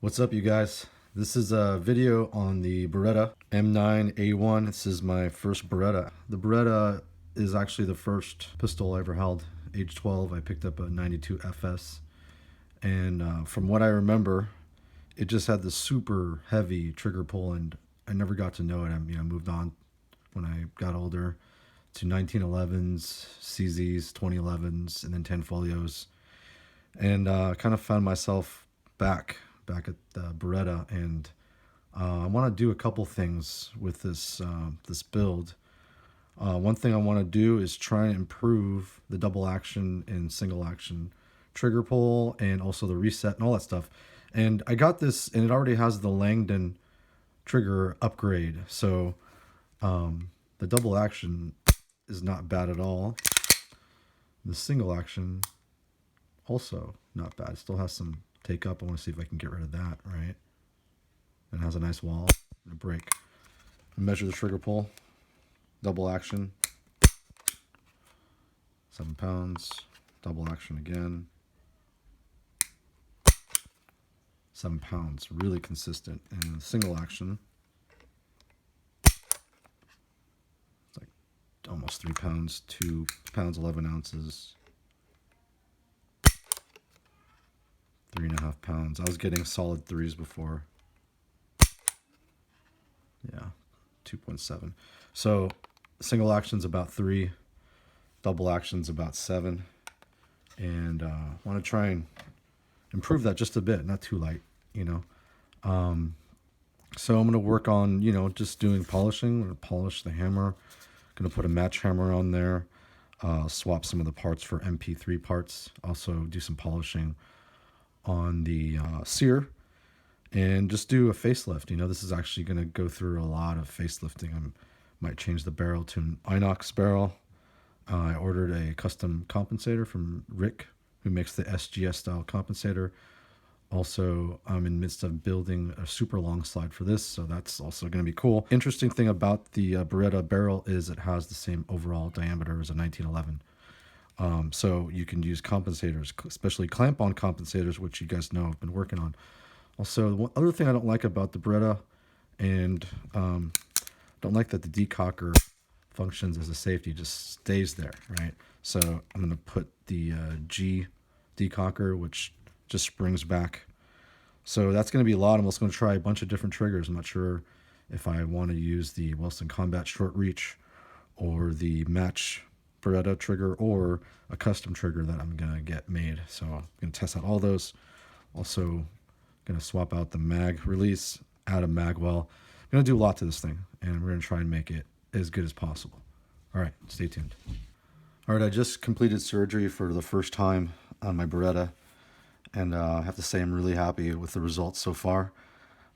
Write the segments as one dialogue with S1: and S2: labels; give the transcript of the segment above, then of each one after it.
S1: What's up, you guys? This is a video on the Beretta M9A1. This is my first Beretta. The Beretta is actually the first pistol I ever held. Age 12, I picked up a 92FS. And from what I remember, it just had this super heavy trigger pull, and I never got to know it. I moved on when I got older to 1911s, CZs, 2011s, and then 10 folios. And kind of found myself back at Beretta, and I want to do a couple things with this this build. One thing I want to do is try and improve the double action and single action trigger pull, and also the reset and all that stuff. And I got this, and it already has the Langdon trigger upgrade, so the double action is not bad at all. The single action also not bad. It still has some take up. I want to see if I can get rid of that, right? It has a nice wall and a brake. Measure the trigger pull. Double action. 7 pounds. Double action again. 7 pounds. Really consistent. And single action. It's like almost 3 pounds. 2 pounds, 11 ounces. 3.5 pounds. I was getting solid 3s before. Yeah, 2.7. So single action's about 3, double action's about 7, and want to try and improve that just a bit, not too light, you know. So I'm gonna work on, just doing polishing. I'm gonna polish the hammer. Gonna put a match hammer on there. Swap some of the parts for MP3 parts. Also do some polishing on the sear, and just do a facelift. This is actually going to go through a lot of facelifting. I might change the barrel to an INOX barrel. I ordered a custom compensator from Rick, who makes the SGS style compensator. Also, I'm in the midst of building a super long slide for this, so that's also going to be cool. Interesting thing about the Beretta barrel is it has the same overall diameter as a 1911. So you can use compensators, especially clamp-on compensators, which you guys know I've been working on. Also, the other thing I don't like about the Beretta, and don't like that the decocker functions as a safety, just stays there, right? So I'm going to put the G decocker, which just springs back. So that's going to be a lot. I'm also going to try a bunch of different triggers. I'm not sure if I want to use the Wilson Combat Short Reach or the Match Beretta trigger, or a custom trigger that I'm gonna get made. So I'm gonna test out all those. Also gonna swap out the mag release, add a Magwell. I'm gonna do a lot to this thing, and we're gonna try and make it as good as possible. All right, stay tuned. All right, I just completed surgery for the first time on my Beretta, and I have to say I'm really happy with the results so far.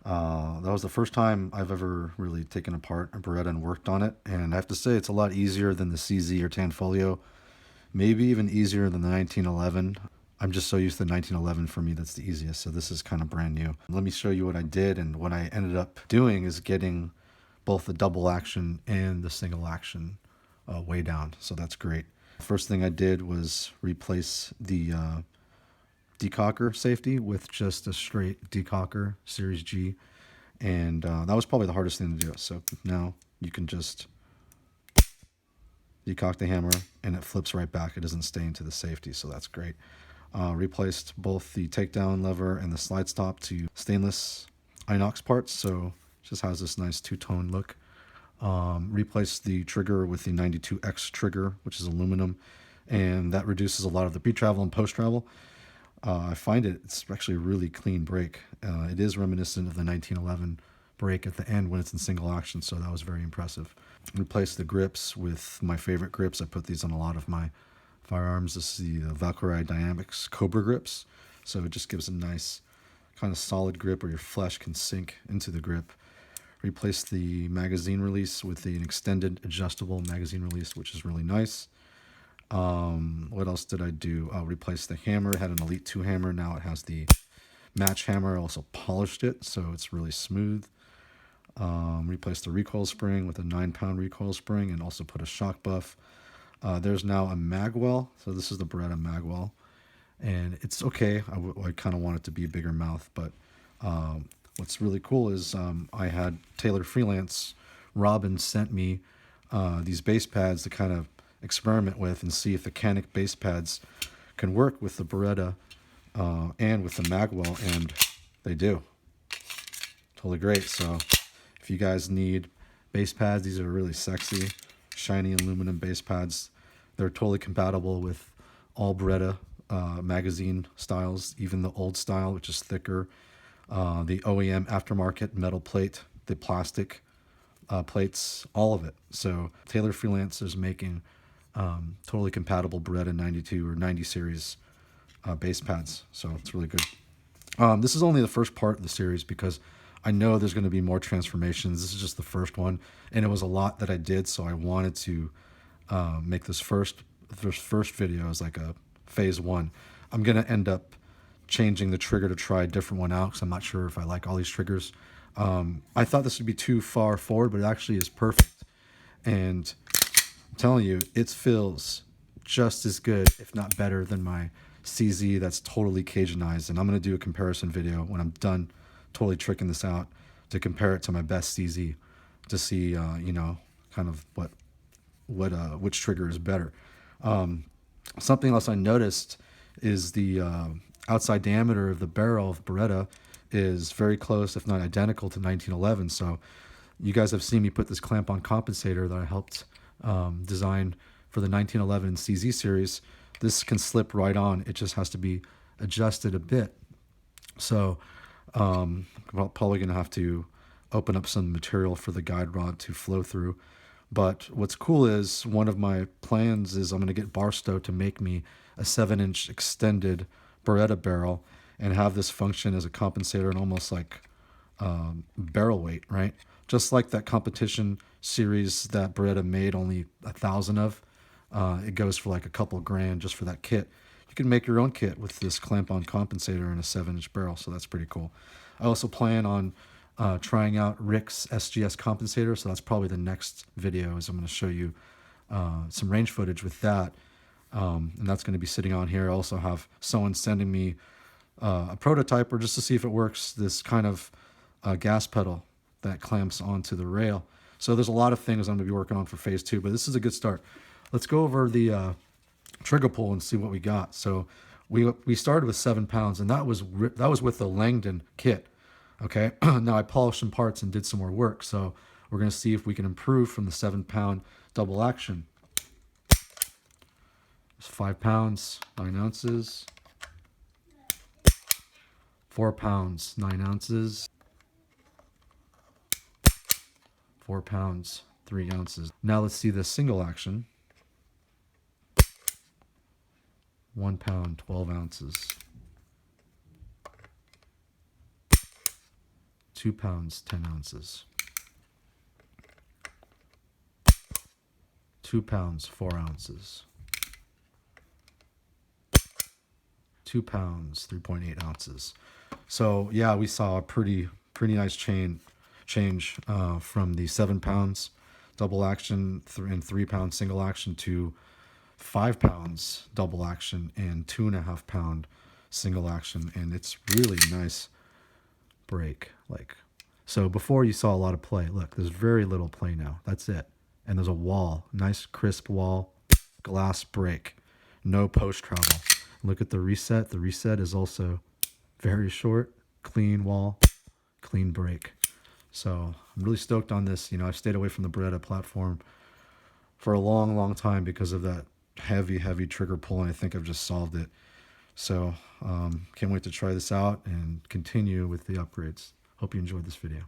S1: That was the first time I've ever really taken apart a Beretta and worked on it, and I have to say it's a lot easier than the CZ or Tanfolio, maybe even easier than the 1911. I'm just so used to the 1911. For me, that's the easiest, so this is kind of brand new. Let me show you what I did, and what I ended up doing is getting both the double action and the single action way down, so that's great. First thing I did was replace the decocker safety with just a straight decocker Series G, and that was probably the hardest thing to do. So now you can just decock the hammer and it flips right back. It doesn't stay into the safety, so that's great. Replaced both the takedown lever and the slide stop to stainless INOX parts, so it just has this nice two-tone look. Replaced the trigger with the 92X trigger, which is aluminum, and that reduces a lot of the pre-travel and post-travel. I find it's actually a really clean brake. It is reminiscent of the 1911 brake at the end when it's in single action, so that was very impressive. Replaced the grips with my favorite grips. I put these on a lot of my firearms. This is the Valkyrie Dynamics Cobra grips, so it just gives a nice kind of solid grip where your flesh can sink into the grip. Replaced the magazine release with an extended adjustable magazine release, which is really nice. What else did I do? Replace the hammer. It had an Elite 2 hammer. Now it has the match hammer. I also polished it, so it's really smooth. Replaced the recoil spring with a 9-pound recoil spring, and also put a shock buff. There's now a Magwell. So this is the Beretta Magwell, and it's okay. I kind of want it to be a bigger mouth, but What's really cool is I had Taylor Freelance, Robin sent me these base pads to kind of experiment with and see if the Canic base pads can work with the Beretta and with the Magwell, and they do. Totally great. So if you guys need base pads, these are really sexy, shiny aluminum base pads. They're totally compatible with all Beretta magazine styles, even the old style, which is thicker, the OEM aftermarket metal plate, the plastic plates, all of it. So Taylor Freelance is making totally compatible Beretta 92 or 90 series base pads. So it's really good. This is only the first part of the series because I know there's going to be more transformations. This is just the first one, and it was a lot that I did, so I wanted to make this first video as like a phase one. I'm going to end up changing the trigger to try a different one out because I'm not sure if I like all these triggers. I thought this would be too far forward, but it actually is perfect. And I'm telling you, it feels just as good, if not better, than my CZ that's totally Cajunized. And I'm going to do a comparison video when I'm done totally tricking this out to compare it to my best CZ to see, you know, kind of which trigger is better. Something else I noticed is the outside diameter of the barrel of Beretta is very close, if not identical, to 1911. So you guys have seen me put this clamp-on compensator that I helped design for the 1911 CZ series. This can slip right on. It just has to be adjusted a bit. So I'm probably going to have to open up some material for the guide rod to flow through. But what's cool is one of my plans is I'm going to get Barstow to make me a 7-inch extended Beretta barrel and have this function as a compensator and almost like barrel weight, right? Just like that competition series that Beretta made only 1,000 of. It goes for like a couple grand just for that kit. You can make your own kit with this clamp-on compensator and a 7-inch barrel, so that's pretty cool. I also plan on trying out Rick's SGS compensator, so that's probably the next video is I'm going to show you some range footage with that, and that's going to be sitting on here. I also have someone sending me a prototype, or just to see if it works, this kind of gas pedal that clamps onto the rail. So there's a lot of things I'm going to be working on for phase two, but this is a good start. Let's go over the trigger pull and see what we got. So we started with 7 pounds, and that was with the Langdon kit. Okay, now I polished some parts and did some more work, so we're going to see if we can improve from the 7-pound double action. It's 5 pounds, 9 ounces. 4 pounds, 9 ounces. 4 pounds, 3 ounces. Now let's see the single action. 1 pound, 12 ounces. 2 pounds, 10 ounces. 2 pounds, 4 ounces. 2 pounds, 3.8 ounces. So yeah, we saw a pretty nice change from the 7 pounds double action and 3 pound single action to 5 pounds double action and 2.5 pound single action, and it's really nice break. Like, so before you saw a lot of play. Look, there's very little play now. That's it. And there's a wall, nice crisp wall, glass break, no post travel. Look at the reset. The reset is also very short, clean wall, clean break. So I'm really stoked on this. You know, I've stayed away from the Beretta platform for a long time because of that heavy trigger pull, and I think I've just solved it. So can't wait to try this out and continue with the upgrades. Hope you enjoyed this video.